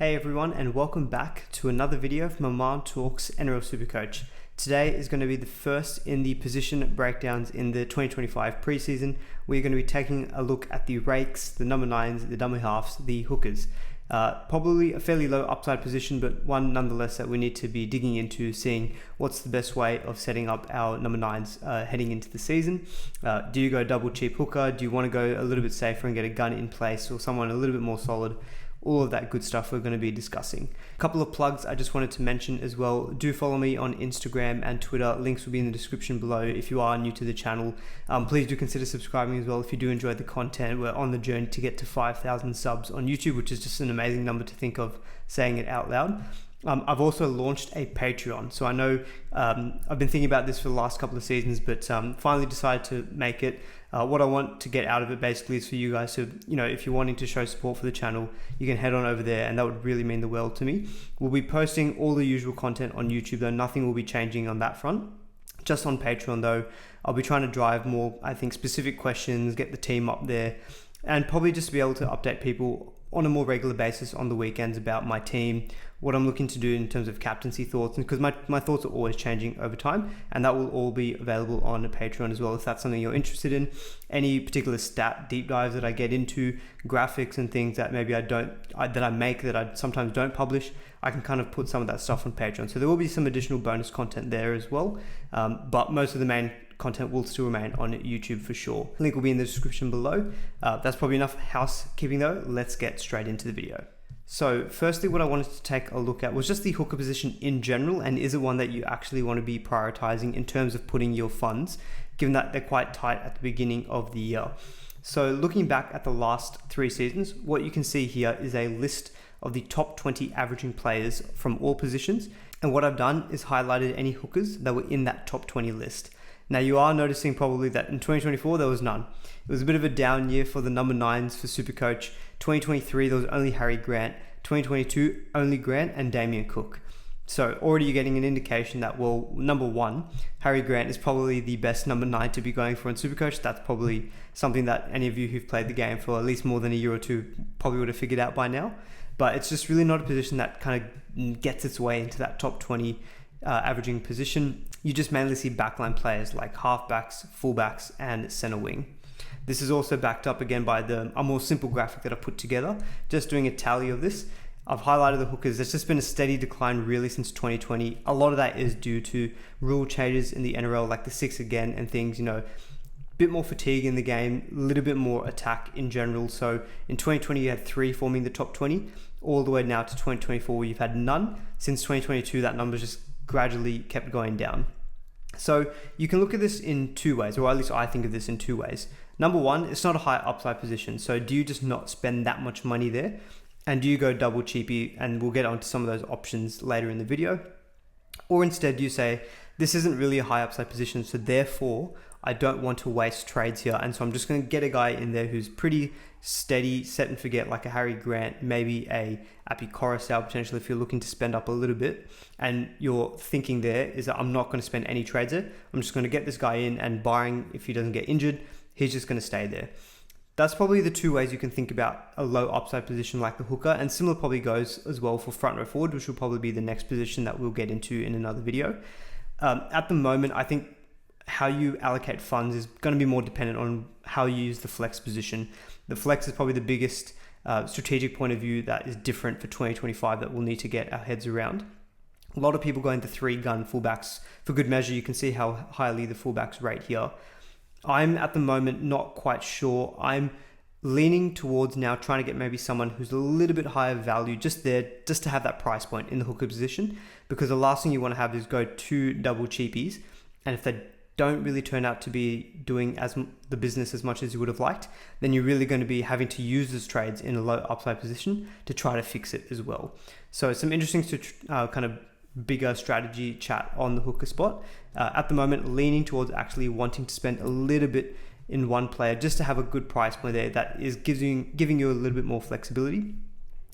Hey everyone, and welcome back to another video from Aman Talks NRL SuperCoach. Today is going to be the first in the position breakdowns in the 2025 preseason. We're going to be taking a look at the rakes, the number 9s, the dummy halves, the hookers. Probably a fairly low upside position, but one nonetheless that we need to be digging into, seeing what's the best way of setting up our number 9s heading into the season. Do you go double cheap hooker? Do you want to go a little bit safer and get a gun in place or someone a little bit more solid? All of that good stuff we're going to be discussing. A couple of plugs I just wanted to mention as well. Do follow me on Instagram and Twitter. Links will be in the description below if you are new to the channel. Please do consider subscribing as well if you do enjoy the content. We're on the journey to get to 5,000 subs on YouTube, which is just an amazing number to think of saying it out loud. I've also launched a Patreon. So I know I've been thinking about this for the last couple of seasons, but finally decided to make it. What I want to get out of it basically is for you guys to, if you're wanting to show support for the channel, you can head on over there and that would really mean the world to me. We'll be posting all the usual content on YouTube though. Nothing will be changing on that front. Just on Patreon though, I'll be trying to drive more, I think, specific questions, get the team up there, and probably just be able to update people on a more regular basis on the weekends about my team, what I'm looking to do in terms of captaincy thoughts, and because my thoughts are always changing over time, and that will all be available on Patreon as well if that's something you're interested in. Any particular stat deep dives that I get into, graphics and things that maybe that I sometimes don't publish, I can kind of put some of that stuff on Patreon. So there will be some additional bonus content there as well, but most of the main content will still remain on YouTube for sure. Link will be in the description below. That's probably enough housekeeping though. Let's get straight into the video. So firstly, what I wanted to take a look at was just the hooker position in general, and is it one that you actually want to be prioritizing in terms of putting your funds, given that they're quite tight at the beginning of the year. So looking back at the last 3 seasons, what you can see here is a list of the top 20 averaging players from all positions. And what I've done is highlighted any hookers that were in that top 20 list. Now you are noticing probably that in 2024, there was none. It was a bit of a down year for the number 9s for SuperCoach. 2023, there was only Harry Grant. 2022, only Grant and Damien Cook. So already you're getting an indication that, well, number 1, Harry Grant is probably the best number 9 to be going for in SuperCoach. That's probably something that any of you who've played the game for at least more than a year or two probably would have figured out by now. But it's just really not a position that kind of gets its way into that top 20 averaging position. You just mainly see backline players like halfbacks, fullbacks, and center wing. This is also backed up again by a more simple graphic that I put together, just doing a tally of this. I've highlighted the hookers. There's just been a steady decline really since 2020. A lot of that is due to rule changes in the NRL, like the 6 again and things, bit more fatigue in the game, a little bit more attack in general. So in 2020, you had 3 forming the top 20, all the way now to 2024, where you've had none. Since 2022, that number just gradually kept going down. So you can look at this in 2 ways, or at least I think of this in 2 ways. Number 1, it's not a high upside position. So do you just not spend that much money there? And do you go double cheapy? And we'll get onto some of those options later in the video. Or instead, do you say, this isn't really a high upside position, so therefore I don't want to waste trades here. And so I'm just going to get a guy in there who's pretty steady, set and forget, like a Harry Grant, maybe a Api Coruscant potentially if you're looking to spend up a little bit. And your thinking there is that I'm not going to spend any trades there. I'm just going to get this guy in, and barring if he doesn't get injured, he's just going to stay there. That's probably the 2 ways you can think about a low upside position like the hooker, and similar probably goes as well for front row forward, which will probably be the next position that we'll get into in another video. At the moment, I think how you allocate funds is going to be more dependent on how you use the flex position. The flex is probably the biggest strategic point of view that is different for 2025 that we'll need to get our heads around. A lot of people go into 3-gun fullbacks for good measure. You can see how highly the fullbacks rate here. I'm at the moment not quite sure. I'm leaning towards now trying to get maybe someone who's a little bit higher value just to have that price point in the hooker position, because the last thing you want to have is go 2 double cheapies, and if they don't really turn out to be doing the business as much as you would have liked, then you're really going to be having to use those trades in a low upside position to try to fix it as well. So some interesting kind of bigger strategy chat on the hooker spot. At the moment, leaning towards actually wanting to spend a little bit in one player just to have a good price point there that is giving you a little bit more flexibility.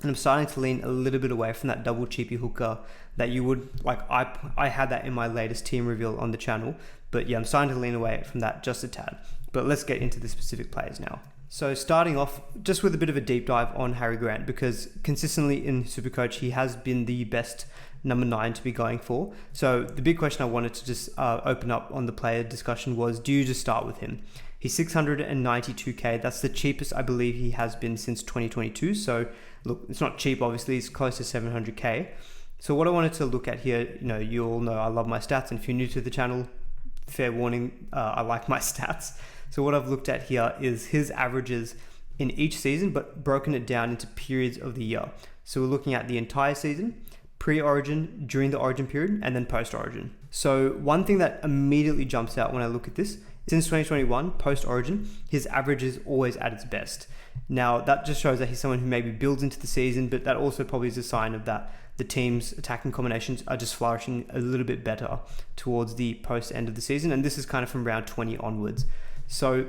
And I'm starting to lean a little bit away from that double cheapy hooker that you would like. I had that in my latest team reveal on the channel, but yeah, I'm starting to lean away from that just a tad. But let's get into the specific players now. So starting off just with a bit of a deep dive on Harry Grant, because consistently in SuperCoach, he has been the best number 9 to be going for. So the big question I wanted to just open up on the player discussion was, do you just start with him? He's 692k. That's the cheapest I believe he has been since 2022. So look, it's not cheap, obviously. It's close to 700k. So what I wanted to look at here, you all know I love my stats. And if you're new to the channel, fair warning, I like my stats. So what I've looked at here is his averages in each season, but broken it down into periods of the year. So we're looking at the entire season, pre-origin, during the origin period, and then post-origin. So one thing that immediately jumps out when I look at this, since 2021, post-origin, his average is always at its best. Now, that just shows that he's someone who maybe builds into the season, but that also probably is a sign of that the team's attacking combinations are just flourishing a little bit better towards the post-end of the season. And this is kind of from round 20 onwards. So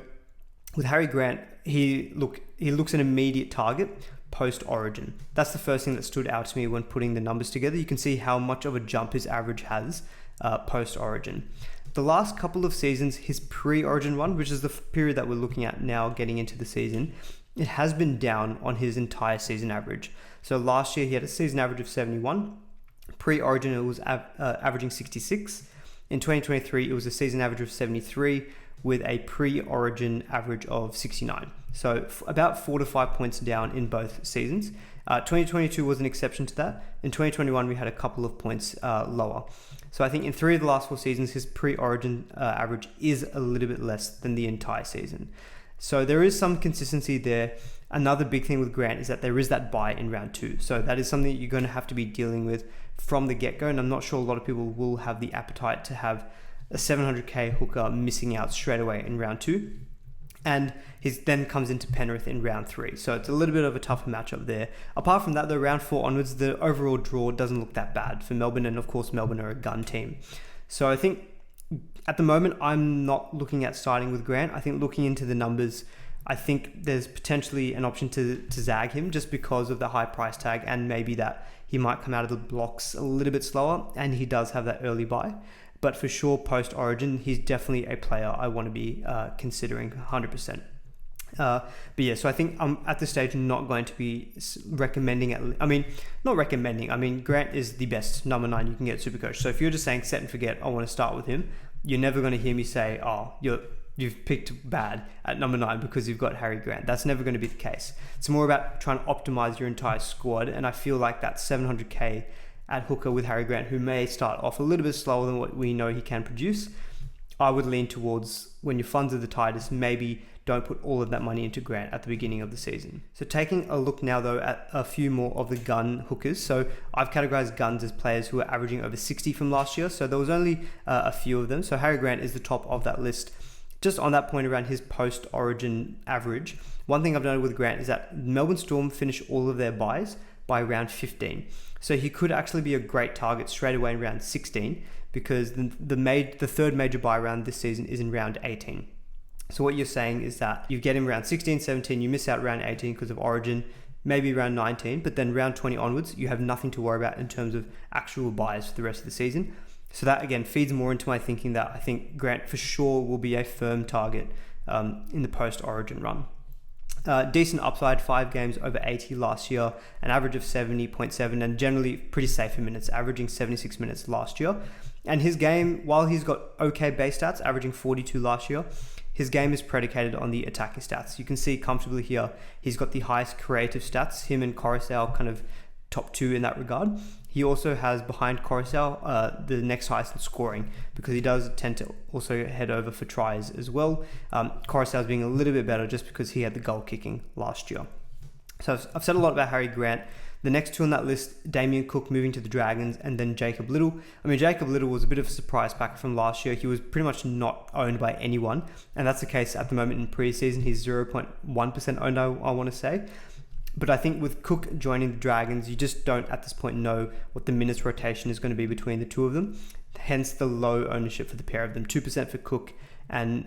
with Harry Grant, he looks an immediate target post-origin. That's the first thing that stood out to me when putting the numbers together. You can see how much of a jump his average has post-origin. The last couple of seasons, his pre-origin one, which is the period that we're looking at now getting into the season, it has been down on his entire season average. So last year he had a season average of 71. Pre-origin it was averaging 66. In 2023 it was a season average of 73 with a pre-origin average of 69. So about 4 to 5 points down in both seasons. 2022 was an exception to that. In 2021 we had a couple of points lower. So I think in 3 of the last 4 seasons his pre-origin average is a little bit less than the entire season. So there is some consistency there. Another big thing with Grant is that there is that buy in round 2. So that is something that you're going to have to be dealing with from the get-go. And I'm not sure a lot of people will have the appetite to have a 700k hooker missing out straight away in round 2. And he then comes into Penrith in round 3. So it's a little bit of a tougher matchup there. Apart from that, though, round 4 onwards, the overall draw doesn't look that bad for Melbourne. And of course, Melbourne are a gun team. So I think at the moment, I'm not looking at starting with Grant. I think looking into the numbers, I think there's potentially an option to zag him just because of the high price tag and maybe that he might come out of the blocks a little bit slower and he does have that early buy. But for sure, post-origin, he's definitely a player I want to be considering 100%. But yeah, so I think I'm at this stage not going to be recommending it. Not recommending. Grant is the best number 9 you can get at SuperCoach. So if you're just saying set and forget, I want to start with him, you're never going to hear me say, oh, you've picked bad at number 9 because you've got Harry Grant. That's never going to be the case. It's more about trying to optimize your entire squad. And I feel like that 700k at hooker with Harry Grant, who may start off a little bit slower than what we know he can produce, I would lean towards, when your funds are the tightest, maybe don't put all of that money into Grant at the beginning of the season. So taking a look now though at a few more of the gun hookers. So I've categorized guns as players who are averaging over 60 from last year. So there was only a few of them. So Harry Grant is the top of that list. Just on that point around his post-origin average, one thing I've noted with Grant is that Melbourne Storm finish all of their buys by round 15. So he could actually be a great target straight away in round 16 because the third major buy round this season is in round 18. So what you're saying is that you get him round 16, 17, you miss out round 18 because of origin, maybe round 19, but then round 20 onwards, you have nothing to worry about in terms of actual buys for the rest of the season. So that again feeds more into my thinking that I think Grant for sure will be a firm target in the post-origin run. Decent upside, 5 games over 80 last year, an average of 70.7 and generally pretty safe in minutes, averaging 76 minutes last year. And his game, while he's got okay base stats, averaging 42 last year, his game is predicated on the attacking stats. You can see comfortably here, he's got the highest creative stats, him and Coruscant kind of top 2 in that regard. He also has behind Coruscant the next highest in scoring because he does tend to also head over for tries as well. Coruscant's being a little bit better just because he had the goal kicking last year. So I've said a lot about Harry Grant. The next 2 on that list, Damien Cook moving to the Dragons and then Jacob Little. Jacob Little was a bit of a surprise pack from last year. He was pretty much not owned by anyone. And that's the case at the moment in preseason. He's 0.1% owned, I want to say. But I think with Cook joining the Dragons, you just don't at this point know what the minutes rotation is going to be between the two of them. Hence the low ownership for the pair of them, 2% for Cook and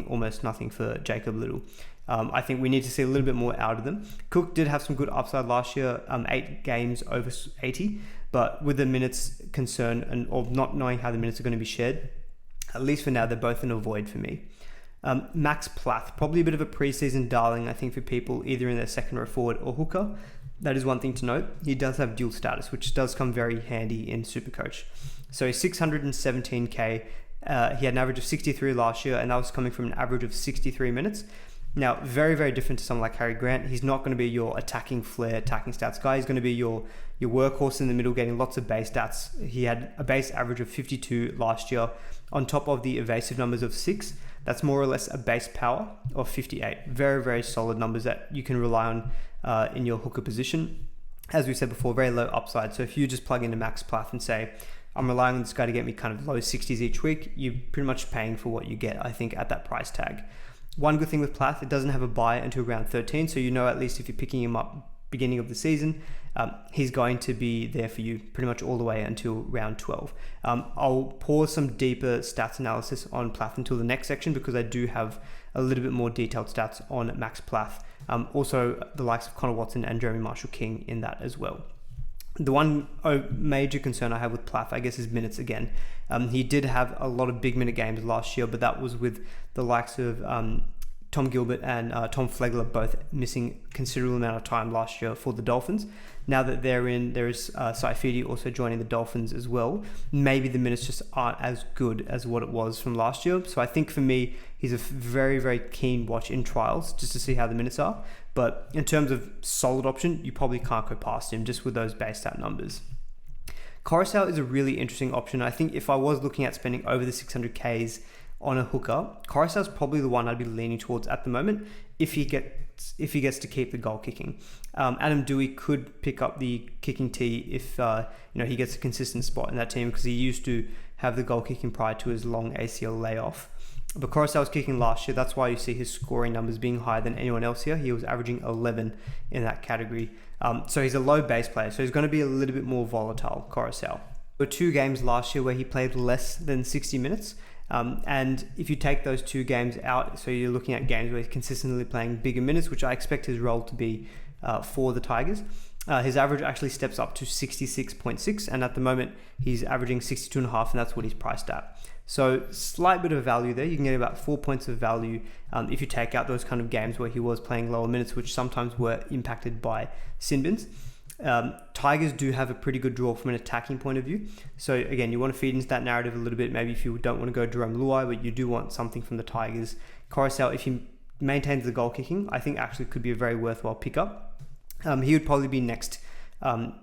almost nothing for Jacob Little. I think we need to see a little bit more out of them. Cook did have some good upside last year, 8 games over 80, but with the minutes concern or not knowing how the minutes are going to be shared, at least for now, they're both in a void for me. Max Plath, probably a bit of a preseason darling, I think, for people either in their second row forward or hooker. That is one thing to note. He does have dual status, which does come very handy in SuperCoach. So 617k. He had an average of 63 last year, and that was coming from an average of 63 minutes. Now, very, very different to someone like Harry Grant. He's not going to be your attacking flair, attacking stats guy. He's going to be your workhorse in the middle, getting lots of base stats. He had a base average of 52 last year, on top of the evasive numbers of 6. That's more or less a base power of 58. Very, very solid numbers that you can rely on in your hooker position. As we said before, very low upside. So if you just plug into Max Plath and say, I'm relying on this guy to get me kind of low 60s each week, you're pretty much paying for what you get, I think, at that price tag. One good thing with Plath, it doesn't have a buy until round 13, so you know at least if you're picking him up beginning of the season, he's going to be there for you pretty much all the way until round 12. I'll pause some deeper stats analysis on Plath until the next section because I do have a little bit more detailed stats on Max Plath. Also, the likes of Connor Watson and Jeremy Marshall-King in that as well. The one major concern I have with Plath, I guess, is minutes again. He did have a lot of big minute games last year, but that was with the likes of Tom Gilbert and Tom Flegler both missing considerable amount of time last year for the Dolphins. Now that they're in, there is Saifidi also joining the Dolphins as well. Maybe the minutes just aren't as good as what it was from last year. So I think for me, he's a very, very keen watch in trials just to see how the minutes are. But in terms of solid option, you probably can't go past him just with those base stat numbers. Coruscant is a really interesting option. I think if I was looking at spending over the 600Ks on a hooker, Coruscant's probably the one I'd be leaning towards at the moment if he gets to keep the goal kicking. Adam Dewey could pick up the kicking tee if he gets a consistent spot in that team because he used to have the goal kicking prior to his long ACL layoff. But Coruscant was kicking last year. That's why you see his scoring numbers being higher than anyone else here. He was averaging 11 in that category. So he's a low base player. So he's going to be a little bit more volatile, Coruscant. There were 2 games last year where he played less than 60 minutes. And if you take those 2 games out, so you're looking at games where he's consistently playing bigger minutes, which I expect his role to be for the Tigers, his average actually steps up to 66.6, and at the moment he's averaging 62.5, and that's what he's priced at. So slight bit of value there. You can get about 4 points of value if you take out those kind of games where he was playing lower minutes, which sometimes were impacted by sin bins. Tigers do have a pretty good draw from an attacking point of view. So again, you want to feed into that narrative a little bit. Maybe if you don't want to go Jerome Luai, but you do want something from the Tigers. Coruscant, if he maintains the goal kicking, I think actually could be a very worthwhile pickup. He would probably be next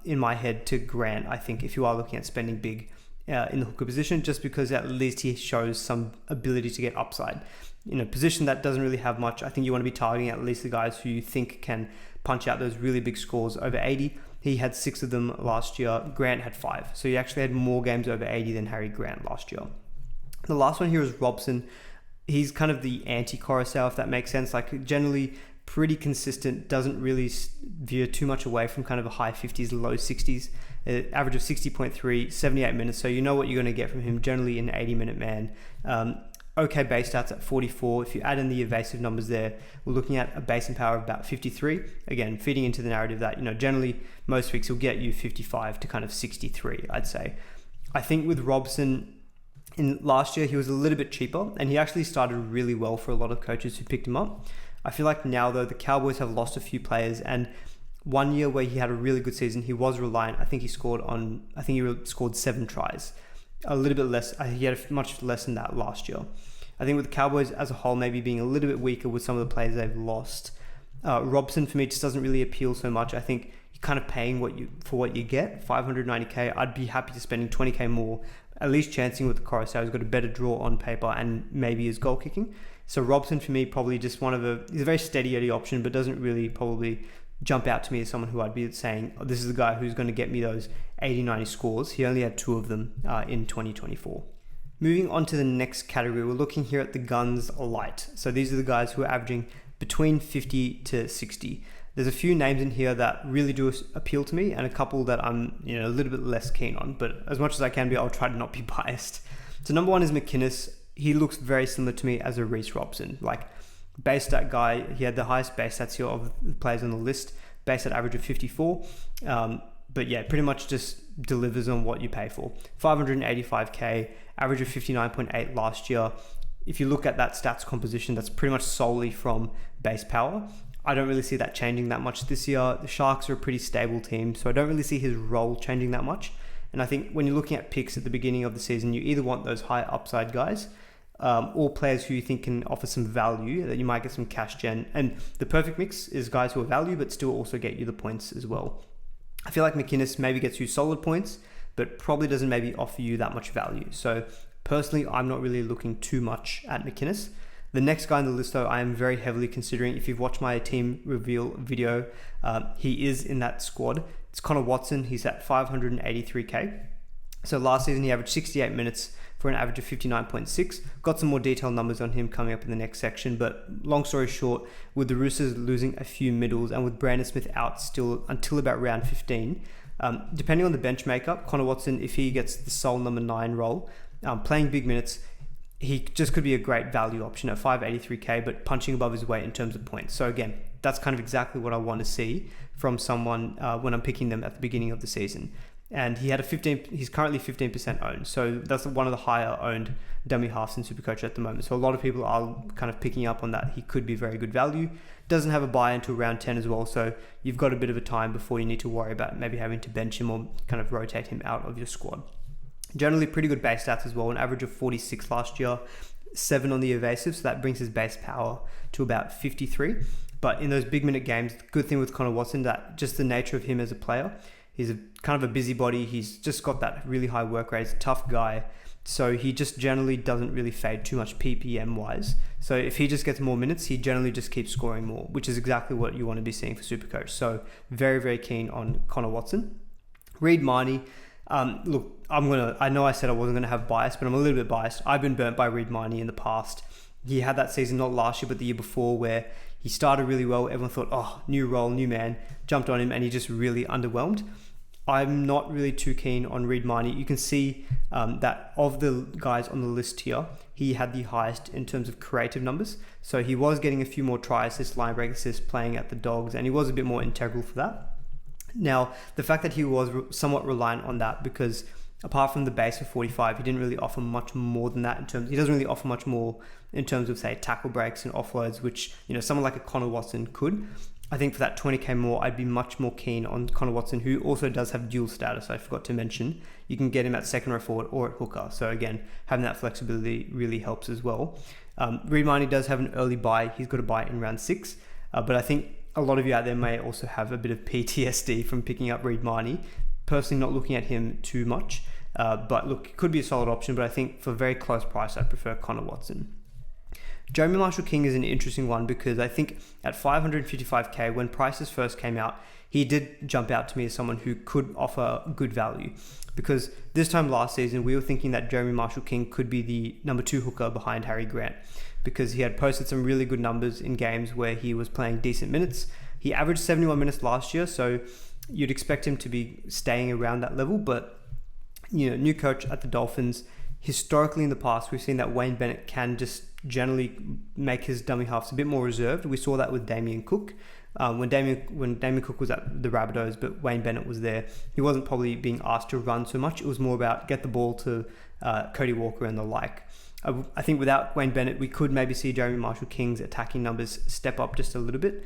in my head to Grant, I think, if you are looking at spending big in the hooker position, just because at least he shows some ability to get upside. In a position that doesn't really have much, I think you want to be targeting at least the guys who you think can punch out those really big scores over 80. He had 6 of them last year. Grant had 5. So he actually had more games over 80 than Harry Grant last year. The last one here is Robson. He's kind of the anti-Coruscant, if that makes sense. Like generally pretty consistent, doesn't really veer too much away from kind of a high 50s, low 60s. Average of 60.3, 78 minutes. So you know what you're going to get from him, generally an 80-minute man. Okay base stats at 44. If you add in the evasive numbers there, we're looking at a base and power of about 53. Again, feeding into the narrative that, generally most weeks he'll get you 55 to kind of 63, I'd say. I think with Robson, in last year, he was a little bit cheaper and he actually started really well for a lot of coaches who picked him up. I feel like now though, the Cowboys have lost a few players, and one year where he had a really good season, he was reliant. I think he scored 7 tries. A little bit less. He had much less than that last year. I think with the Cowboys as a whole, maybe being a little bit weaker with some of the players they've lost. Robson for me just doesn't really appeal so much. I think you're kind of paying for what you get. 590k. I'd be happy to spending 20k more, at least chancing with the Coruscant. He's got a better draw on paper and maybe his goal kicking. So Robson for me probably just he's a very steady Eddie option, but doesn't really probably jump out to me as someone who I'd be saying, this is the guy who's going to get me those 80, 90 scores. He only had 2 of them in 2024. Moving on to the next category, we're looking here at the Guns Lite. So these are the guys who are averaging between 50 to 60. There's a few names in here that really do appeal to me and a couple that I'm a little bit less keen on, but as much as I can be, I'll try to not be biased. So number 1 is McInnes. He looks very similar to me as a Reece Robson. Like base stat guy, he had the highest base stats here of the players on the list, base stat average of 54. But yeah, pretty much just delivers on what you pay for. 585k, average of 59.8 last year. if you look at that stats composition, that's pretty much solely from base power. I don't really see that changing that much this year. The Sharks are a pretty stable team, so I don't really see his role changing that much. And I think when you're looking at picks at the beginning of the season, you either want those high upside guys or players who you think can offer some value, that you might get some cash gen. And the perfect mix is guys who are value, but still also get you the points as well. I feel like McInnes maybe gets you solid points, but probably doesn't maybe offer you that much value. So personally, I'm not really looking too much at McInnes. The next guy on the list, though, I am very heavily considering. If you've watched my team reveal video, he is in that squad. It's Connor Watson. He's at 583k. So last season, he averaged 68 minutes for an average of 59.6. Got some more detailed numbers on him coming up in the next section. But long story short, with the Roosters losing a few middles and with Brandon Smith out still until about round 15, depending on the bench makeup, Connor Watson, if he gets the sole number 9 role, playing big minutes, he just could be a great value option at 583k, but punching above his weight in terms of points. So again, that's kind of exactly what I want to see from someone when I'm picking them at the beginning of the season. And he's currently 15% owned. So that's one of the higher owned dummy halves in SuperCoach at the moment. So a lot of people are kind of picking up on that. He could be very good value. Doesn't have a buy until round 10 as well. So you've got a bit of a time before you need to worry about maybe having to bench him or kind of rotate him out of your squad. Generally pretty good base stats as well, an average of 46 last year, 7 on the evasive, so that brings his base power to about 53. But in those big minute games, the good thing with Connor Watson, that just the nature of him as a player, he's kind of a busybody, he's just got that really high work rate, he's a tough guy, so he just generally doesn't really fade too much PPM wise. So if he just gets more minutes, he generally just keeps scoring more, which is exactly what you want to be seeing for SuperCoach. So very, very keen on Connor Watson. Reid Marnie. Look, I know I said I wasn't going to have bias, but I'm a little bit biased. I've been burnt by Reid Marnie in the past. He had that season, not last year, but the year before, where he started really well. Everyone thought, oh, new role, new man, jumped on him, and he just really underwhelmed. I'm not really too keen on Reid Marnie. You can see that of the guys on the list here, he had the highest in terms of creative numbers. So he was getting a few more try assists, line break assists, playing at the Dogs, and he was a bit more integral for that. Now, the fact that he was somewhat reliant on that, because apart from the base of 45, he didn't really offer much more than that he doesn't really offer much more in terms of, say, tackle breaks and offloads, which, someone like a Connor Watson could. I think for that 20k more, I'd be much more keen on Connor Watson, who also does have dual status. I forgot to mention, you can get him at second row forward or at hooker. So again, having that flexibility really helps as well. Reid Marnie does have an early buy. He's got a buy in round 6, but I think a lot of you out there may also have a bit of PTSD from picking up Reid Marnie. Personally, not looking at him too much, but look, it could be a solid option, but I think for very close price, I prefer Connor Watson. Jeremy Marshall-King is an interesting one because I think at 555k, when prices first came out, he did jump out to me as someone who could offer good value. Because this time last season, we were thinking that Jeremy Marshall-King could be the number 2 hooker behind Harry Grant, because he had posted some really good numbers in games where he was playing decent minutes. He averaged 71 minutes last year, so you'd expect him to be staying around that level. But, new coach at the Dolphins, historically in the past, we've seen that Wayne Bennett can just generally make his dummy halves a bit more reserved. We saw that with Damien Cook. When Damien Cook was at the Rabbitohs, but Wayne Bennett was there, he wasn't probably being asked to run so much. It was more about get the ball to Cody Walker and the like. I think without Wayne Bennett, we could maybe see Jeremy Marshall-King's attacking numbers step up just a little bit.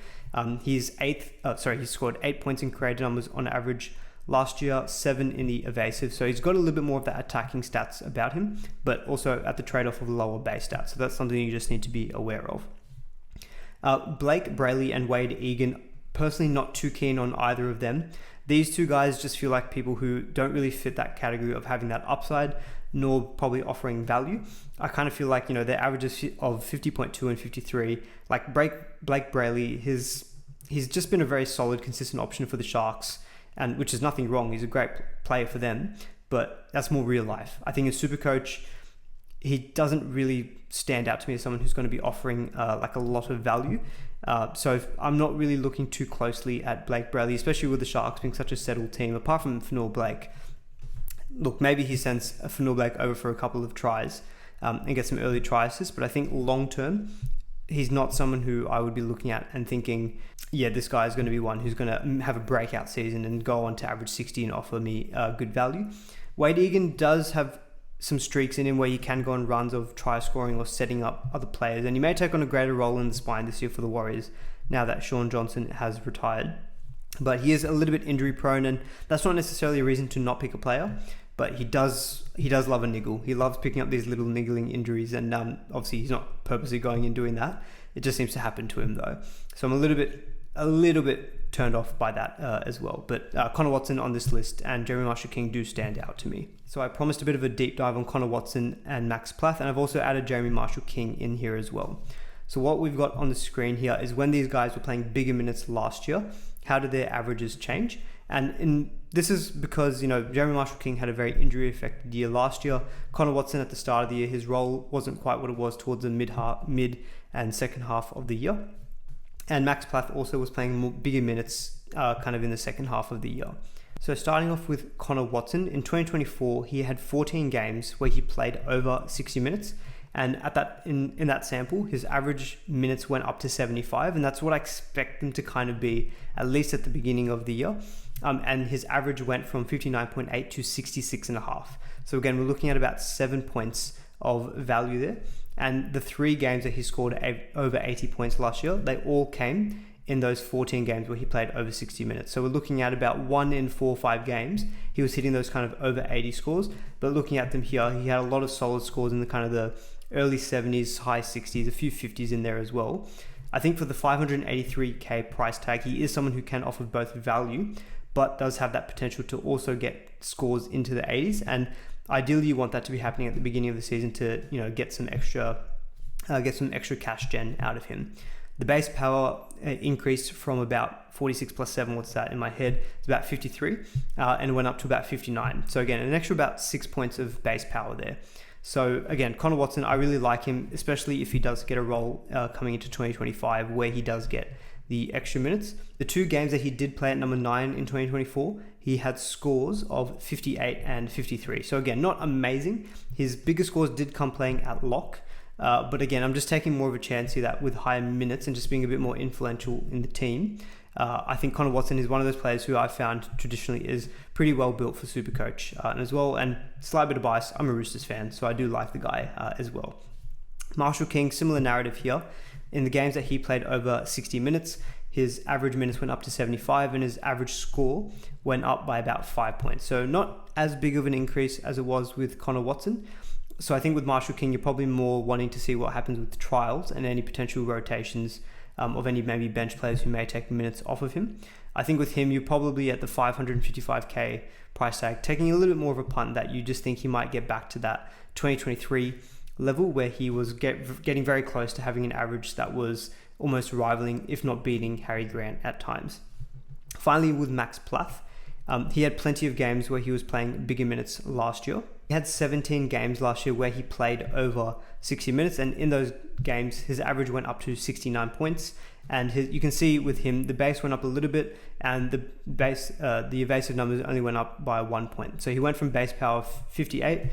He scored 8 points in creative numbers on average last year, 7 in the evasive. So he's got a little bit more of that attacking stats about him, but also at the trade-off of lower base stats. So that's something you just need to be aware of. Blake Brailey and Wade Egan, personally not too keen on either of them. These two guys just feel like people who don't really fit that category of having that upside, nor probably offering value. I kind of feel like, their averages of 50.2 and 53, like Blake Brailey, he's just been a very solid, consistent option for the Sharks, and which is nothing wrong. He's a great player for them, but that's more real life. I think in SuperCoach, he doesn't really stand out to me as someone who's going to be offering like a lot of value. So I'm not really looking too closely at Blake Brailey, especially with the Sharks being such a settled team. Apart from Fanua Blake, look, maybe he sends Fanua Blake over for a couple of tries and gets some early try assists, but I think long term, he's not someone who I would be looking at and thinking, yeah, this guy is going to be one who's going to have a breakout season and go on to average 60 and offer me good value. Wade Egan does have some streaks in him where he can go on runs of try scoring or setting up other players, and he may take on a greater role in the spine this year for the Warriors now that Sean Johnson has retired. But he is a little bit injury prone, and that's not necessarily a reason to not pick a player, but he does love a niggle. He loves picking up these little niggling injuries, and obviously he's not purposely going and doing that. It just seems to happen to him though. So I'm a little bit turned off by that as well. But Connor Watson on this list and Jeremy Marshall-King do stand out to me. So I promised a bit of a deep dive on Connor Watson and Max Plath, and I've also added Jeremy Marshall-King in here as well. So what we've got on the screen here is when these guys were playing bigger minutes last year, how did their averages change? And this is because, Jeremy Marshall-King had a very injury-affected year last year. Connor Watson at the start of the year, his role wasn't quite what it was towards the mid and second half of the year. And Max Plath also was playing bigger minutes kind of in the second half of the year. So starting off with Connor Watson, in 2024, he had 14 games where he played over 60 minutes. And in that sample, his average minutes went up to 75, and that's what I expect them to kind of be, at least at the beginning of the year. And his average went from 59.8 to 66.5. So again, we're looking at about 7 points of value there. And the 3 games that he scored over 80 points last year, they all came in those 14 games where he played over 60 minutes. So we're looking at about 1 in 4 or 5 games, he was hitting those kind of over 80 scores. But looking at them here, he had a lot of solid scores in the kind of the early 70s, high 60s, a few 50s in there as well. I think for the 583k price tag, he is someone who can offer both value, but does have that potential to also get scores into the 80s. And ideally, you want that to be happening at the beginning of the season to, get some extra cash gen out of him. The base power increased from about 46 plus 7, what's that in my head? It's about 53, and went up to about 59. So again, an extra about 6 points of base power there. So again, Connor Watson, I really like him, especially if he does get a role coming into 2025 where he does get the extra minutes. The 2 games that he did play at number 9 in 2024, he had scores of 58 and 53. So again, not amazing. His bigger scores did come playing at lock. But again, I'm just taking more of a chance here that with higher minutes and just being a bit more influential in the team, I think Connor Watson is one of those players who I've found traditionally is pretty well built for Supercoach as well. And slight bit of bias, I'm a Roosters fan, so I do like the guy as well. Marshall-King, similar narrative here. In the games that he played over 60 minutes, his average minutes went up to 75 and his average score went up by about 5 points. So not as big of an increase as it was with Connor Watson. So I think with Marshall-King, you're probably more wanting to see what happens with the trials and any potential rotations of any maybe bench players who may take minutes off of him. I think with him, you're probably at the 555k price tag, taking a little bit more of a punt that you just think he might get back to that 2023 level where he was getting very close to having an average that was almost rivaling, if not beating, Harry Grant at times. Finally, with Max Plath, he had plenty of games where he was playing bigger minutes last year. He had 17 games last year where he played over 60 minutes, and in those games, his average went up to 69 points. And you can see with him, the base went up a little bit, and the evasive numbers only went up by 1 point. So he went from base power of 58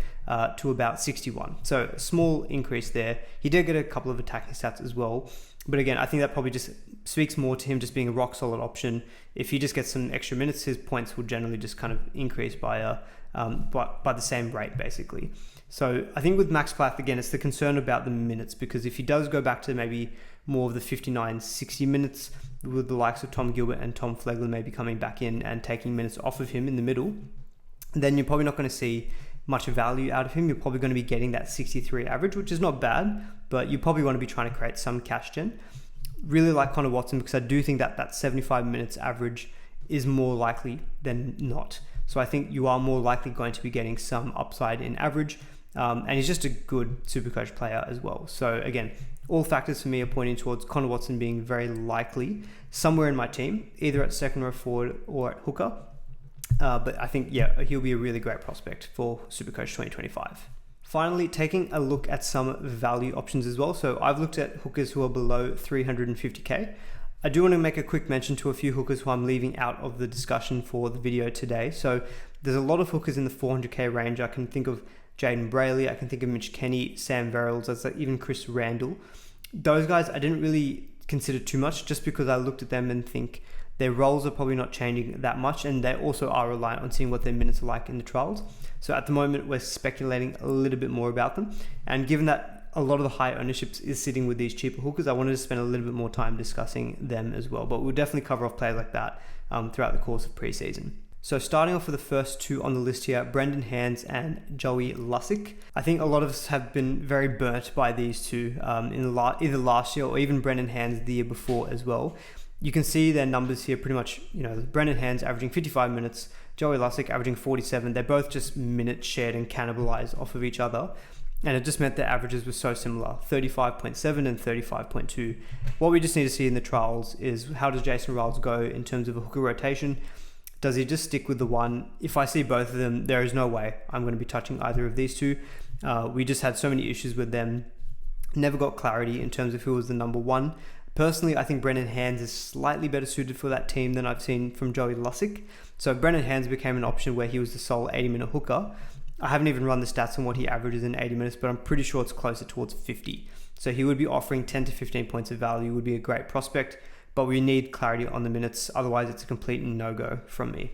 to about 61. So a small increase there. He did get a couple of attacking stats as well. But again, I think that probably just speaks more to him just being a rock solid option. If he just gets some extra minutes, his points will generally just kind of increase by the same rate, basically. So I think with Max Plath, again, it's the concern about the minutes, because if he does go back to maybe more of the 59, 60 minutes with the likes of Tom Gilbert and Tom Flegler maybe coming back in and taking minutes off of him in the middle, then you're probably not going to see much value out of him. You're probably going to be getting that 63 average, which is not bad, but you probably want to be trying to create some cash gen. Really like Connor Watson because I do think that 75 minutes average is more likely than not. So I think you are more likely going to be getting some upside in average. And he's just a good Supercoach player as well. So again, all factors for me are pointing towards Connor Watson being very likely somewhere in my team, either at second row forward or at hooker. But I think, he'll be a really great prospect for Supercoach 2025. Finally, taking a look at some value options as well. So I've looked at hookers who are below 350k. I do want to make a quick mention to a few hookers who I'm leaving out of the discussion for the video today. So there's a lot of hookers in the 400k range. I can think of Jaden Brailey, I can think of Mitch Kenny, Sam Verrills, even Chris Randall. Those guys I didn't really consider too much just because I looked at them and think Their roles are probably not changing that much, and they also are reliant on seeing what their minutes are like in the trials. So at the moment, we're speculating a little bit more about them. And given that a lot of the high ownerships is sitting with these cheaper hookers, I wanted to spend a little bit more time discussing them as well. But we'll definitely cover off players like that throughout the course of preseason. So starting off with the first two on the list here, Brendan Hands and Joey Lussick. I think a lot of us have been very burnt by these two in either last year or even Brendan Hands the year before as well. You can see their numbers here pretty much, Brendan Hands averaging 55 minutes, Joey Lussick averaging 47. They're both just minutes shared and cannibalized off of each other. And it just meant their averages were so similar, 35.7 and 35.2. What we just need to see in the trials is how does Jason Ryles go in terms of a hooker rotation? Does he just stick with the one? If I see both of them, there is no way I'm going to be touching either of these two. We just had so many issues with them. Never got clarity in terms of who was the number one. Personally, I think Brendan Hands is slightly better suited for that team than I've seen from Joey Lussick. So Brendan Hands became an option where he was the sole 80-minute hooker. I haven't even run the stats on what he averages in 80 minutes, but I'm pretty sure it's closer towards 50. So he would be offering 10 to 15 points of value, would be a great prospect. But we need clarity on the minutes, otherwise it's a complete no-go from me.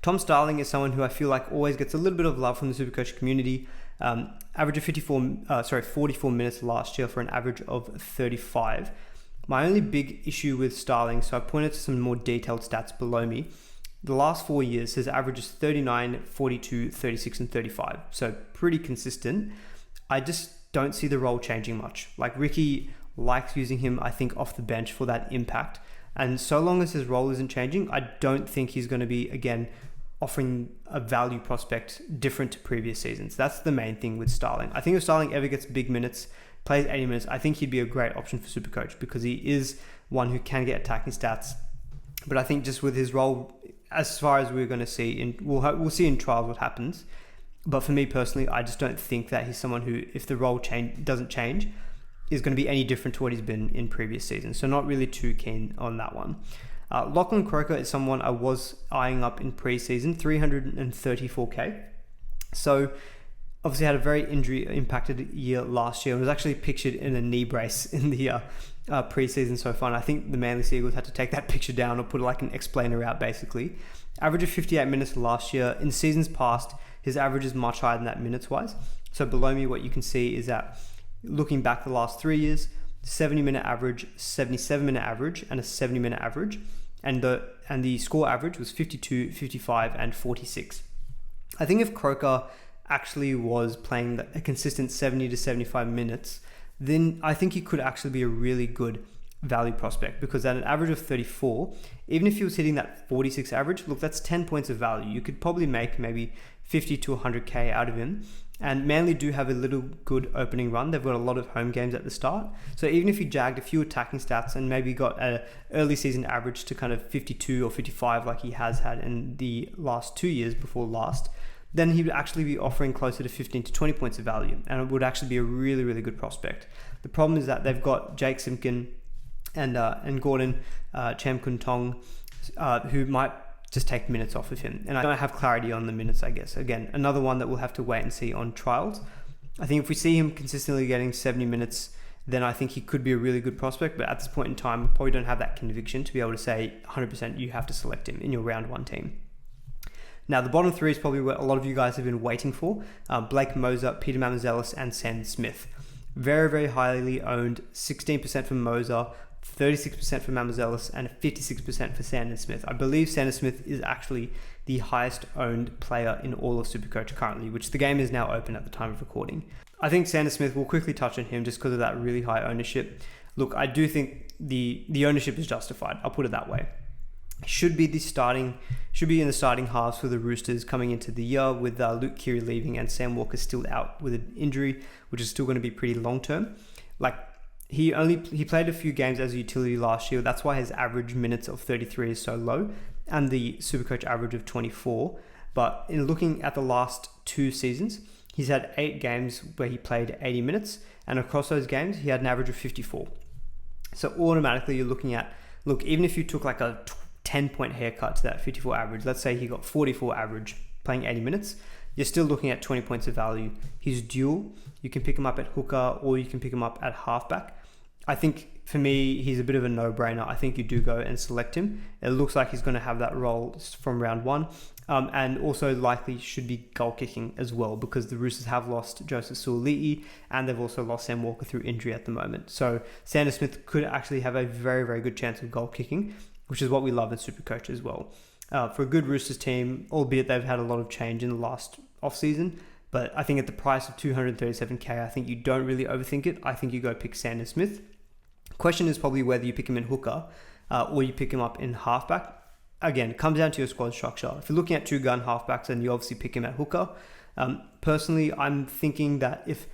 Tom Starling is someone who I feel like always gets a little bit of love from the Supercoach community. Average of 44 minutes last year for an average of 35. My only big issue with Starling, so I pointed to some more detailed stats below me. The last 4 years, his average is 39, 42, 36, and 35. So pretty consistent. I just don't see the role changing much. Like Ricky likes using him, I think, off the bench for that impact. And so long as his role isn't changing, I don't think he's going to be, again, offering a value prospect different to previous seasons. That's the main thing with Starling. I think if Starling ever gets big minutes, plays 80 minutes, I think he'd be a great option for Supercoach because he is one who can get attacking stats. But I think just with his role, as far as we're going to see, we'll see in trials what happens. But for me personally, I just don't think that he's someone who, if the role doesn't change, is going to be any different to what he's been in previous seasons. So not really too keen on that one. Lachlan Croker is someone I was eyeing up in preseason, 334k. So obviously had a very injury impacted year last year and was actually pictured in a knee brace in the preseason so far. And I think the Manly Seagulls had to take that picture down or put like an explainer out basically. Average of 58 minutes last year. In seasons past, his average is much higher than that minutes wise. So below me, what you can see is that looking back the last 3 years, 70-minute average, 77-minute average, and a 70-minute average. And the score average was 52, 55, and 46. I think if Croker actually was playing a consistent 70 to 75 minutes, then I think he could actually be a really good value prospect because at an average of 34, even if he was hitting that 46 average, look, that's 10 points of value. You could probably make maybe 50 to 100k out of him. And Manly do have a little good opening run. They've got a lot of home games at the start. So even if you jagged a few attacking stats and maybe got an early season average to kind of 52 or 55 like he has had in the last 2 years before last, then he would actually be offering closer to 15 to 20 points of value. And it would actually be a really, really good prospect. The problem is that they've got Jake Simpkin and Gordon Chamkun Tong who might just take minutes off of him. And I don't have clarity on the minutes, I guess. Again, another one that we'll have to wait and see on trials. I think if we see him consistently getting 70 minutes, then I think he could be a really good prospect. But at this point in time, we probably don't have that conviction to be able to say 100% you have to select him in your round one team. Now, the bottom three is probably what a lot of you guys have been waiting for. Blake Moser, Peter Mamazelis, and Sandon Smith. Very, very highly owned. 16% for Moser, 36% for Mamazelis, and 56% for Sandon Smith. I believe Sandon Smith is actually the highest owned player in all of Supercoach currently, which the game is now open at the time of recording. I think Sandon Smith, will quickly touch on him just because of that really high ownership. Look, I do think the ownership is justified. I'll put it that way. Should be in the starting halves for the Roosters coming into the year with Luke Keary leaving and Sam Walker still out with an injury, which is still going to be pretty long term. Like, he played a few games as a utility last year. That's why his average minutes of 33 is so low and the Supercoach average of 24. But in looking at the last 2 seasons, he's had 8 games where he played 80 minutes. And across those games, he had an average of 54. So automatically you're looking at, look, even if you took like a 10-point haircut to that 54 average, let's say he got 44 average playing 80 minutes, you're still looking at 20 points of value. He's dual. You can pick him up at hooker or you can pick him up at halfback. I think for me, he's a bit of a no-brainer. I think you do go and select him. It looks like he's going to have that role from round one. And also likely should be goal kicking as well, because the Roosters have lost Joseph Suaalii and they've also lost Sam Walker through injury at the moment. So Sanders Smith could actually have a very, very good chance of goal kicking, which is what we love in Supercoach as well. For a good Roosters team, albeit they've had a lot of change in the last off-season, but I think at the price of 237k, I think you don't really overthink it. I think you go pick Sanders Smith. Question is probably whether you pick him in hooker or you pick him up in halfback. Again, it comes down to your squad structure. If you're looking at two-gun halfbacks, then you obviously pick him at hooker. Personally, I'm thinking that if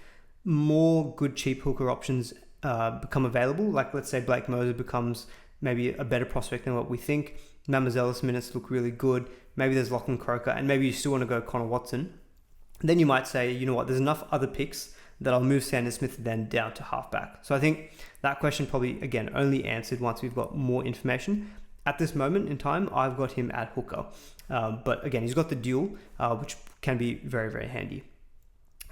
more good cheap hooker options become available, like let's say Blake Mozer becomes maybe a better prospect than what we think, Mamazelis minutes look really good, maybe there's Lachlan Croker, and maybe you still want to go Connor Watson, then you might say, you know what, there's enough other picks that I'll move Sanders Smith then down to halfback. So I think that question probably, again, only answered once we've got more information. At this moment in time, I've got him at hooker. But again, he's got the dual, which can be very, very handy.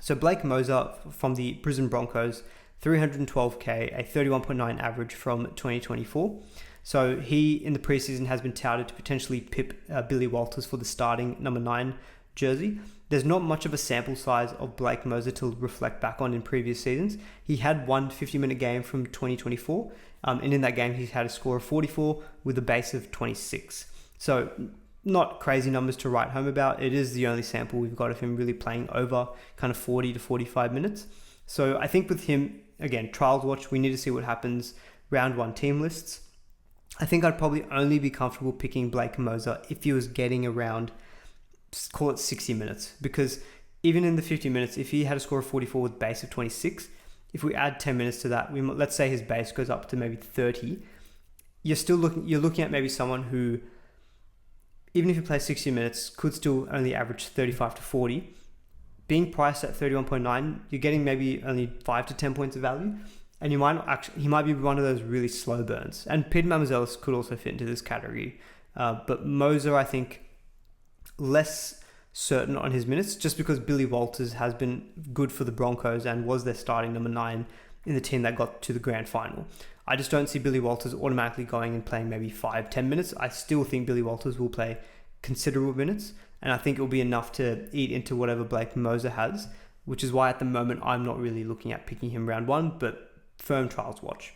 So Blake Mozer from the Brisbane Broncos, 312k, a 31.9 average from 2024. So he, in the preseason, has been touted to potentially pip Billy Walters for the starting number 9 jersey. There's not much of a sample size of Blake Mozer to reflect back on in previous seasons. He had one 50-minute game from 2024, and in that game he had a score of 44 with a base of 26. So not crazy numbers to write home about. It is the only sample we've got of him really playing over kind of 40 to 45 minutes. So I think with him, again, trials watch, we need to see what happens round one team lists. I think I'd probably only be comfortable picking Blake Mozer if he was getting around, call it 60 minutes, because even in the 50 minutes, if he had a score of 44 with base of 26, if we add 10 minutes to that, let's say his base goes up to maybe 30, you're looking at maybe someone who, even if he plays 60 minutes, could still only average 35 to 40. Being priced at 31.9, you're getting maybe only 5 to 10 points of value, and he might be one of those really slow burns. And Pete Mamazelis could also fit into this category, but Mozer, I think, less certain on his minutes, just because Billy Walters has been good for the Broncos and was their starting number 9 in the team that got to the grand final. I just don't see Billy Walters automatically going and playing maybe 5-10 minutes. I still think Billy Walters will play considerable minutes, and I think it will be enough to eat into whatever Blake Mozer has, which is why at the moment I'm not really looking at picking him round one, but firm trials watch.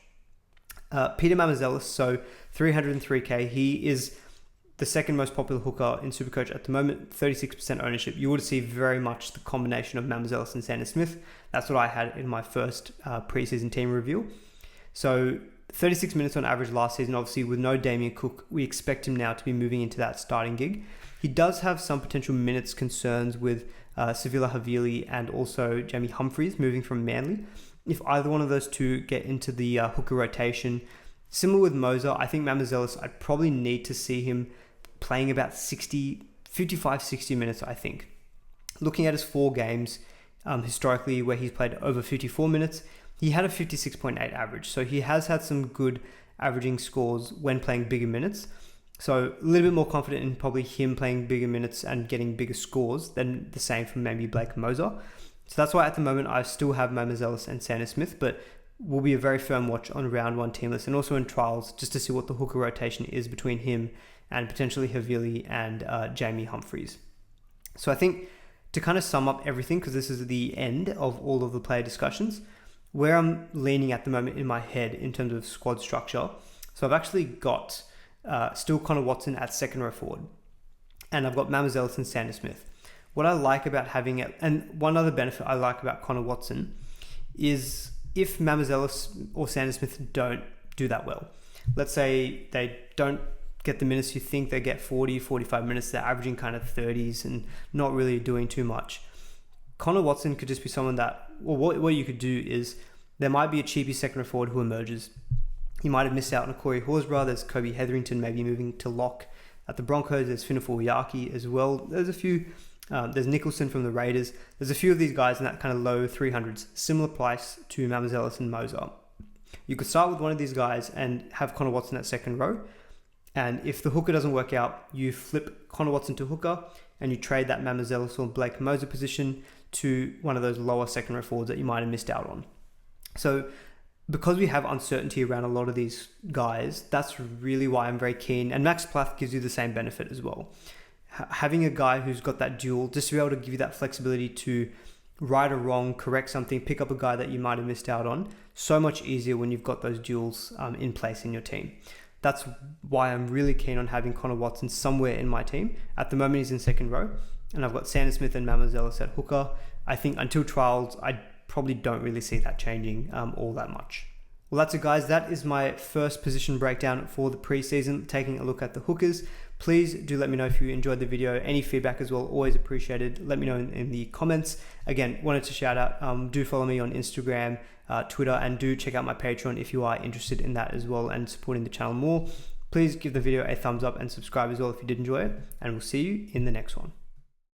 Peter Mamazelis, so 303k, he is the second most popular hooker in Supercoach at the moment, 36% ownership. You would see very much the combination of Mamazelis and Sanders Smith. That's what I had in my first preseason team review. So 36 minutes on average last season. Obviously, with no Damien Cook, we expect him now to be moving into that starting gig. He does have some potential minutes concerns with Savila Havili and also Jamie Humphries moving from Manly. If either one of those two get into the hooker rotation, similar with Mozer, I think Mamazelis, I'd probably need to see him playing about 55-60 minutes, I think. Looking at his 4 games historically where he's played over 54 minutes, he had a 56.8 average. So he has had some good averaging scores when playing bigger minutes. So a little bit more confident in probably him playing bigger minutes and getting bigger scores than the same from maybe Blake Mozer. So that's why at the moment I still have Mamazelis and Sanders Smith, but will be a very firm watch on round one team list and also in trials just to see what the hooker rotation is between him and potentially Havili and Jamie Humphries. So I think to kind of sum up everything, because this is the end of all of the player discussions, where I'm leaning at the moment in my head in terms of squad structure. So I've actually got still Connor Watson at second row forward, and I've got Mamazelis and Sanders Smith. What I like about having it, and one other benefit I like about Connor Watson, is if Mamazelis or Sanders Smith don't do that well, let's say they don't get the minutes you think they get, 40, 45 minutes, they're averaging kind of 30s and not really doing too much. Connor Watson could just be someone that, well, what you could do is there might be a cheapy second row forward who emerges. You might have missed out on a Corey Horsburgh. There's Kobe Hetherington maybe moving to lock at the Broncos. There's Finifo Yaki as well. There's a few. There's Nicholson from the Raiders. There's a few of these guys in that kind of low 300s, similar price to Mamazelis and Mozer. You could start with one of these guys and have Connor Watson at second row. And if the hooker doesn't work out, you flip Connor Watson to hooker and you trade that Mamazelis or Blake Mozer position to one of those lower second row forwards that you might have missed out on. So because we have uncertainty around a lot of these guys, that's really why I'm very keen. And Max Plath gives you the same benefit as well. Having a guy who's got that dual, just to be able to give you that flexibility to right or wrong, correct something, pick up a guy that you might have missed out on, so much easier when you've got those duals in place in your team. That's why I'm really keen on having Connor Watson somewhere in my team. At the moment, he's in second row, and I've got Sanders Smith and Mamazelis at hooker. I think until trials, I probably don't really see that changing all that much. Well, that's it, guys. That is my first position breakdown for the preseason, taking a look at the hookers. Please do let me know if you enjoyed the video. Any feedback as well, always appreciated. Let me know in the comments. Again, wanted to shout out, do follow me on Instagram, Twitter, and do check out my Patreon if you are interested in that as well and supporting the channel more. Please give the video a thumbs up and subscribe as well if you did enjoy it, and we'll see you in the next one.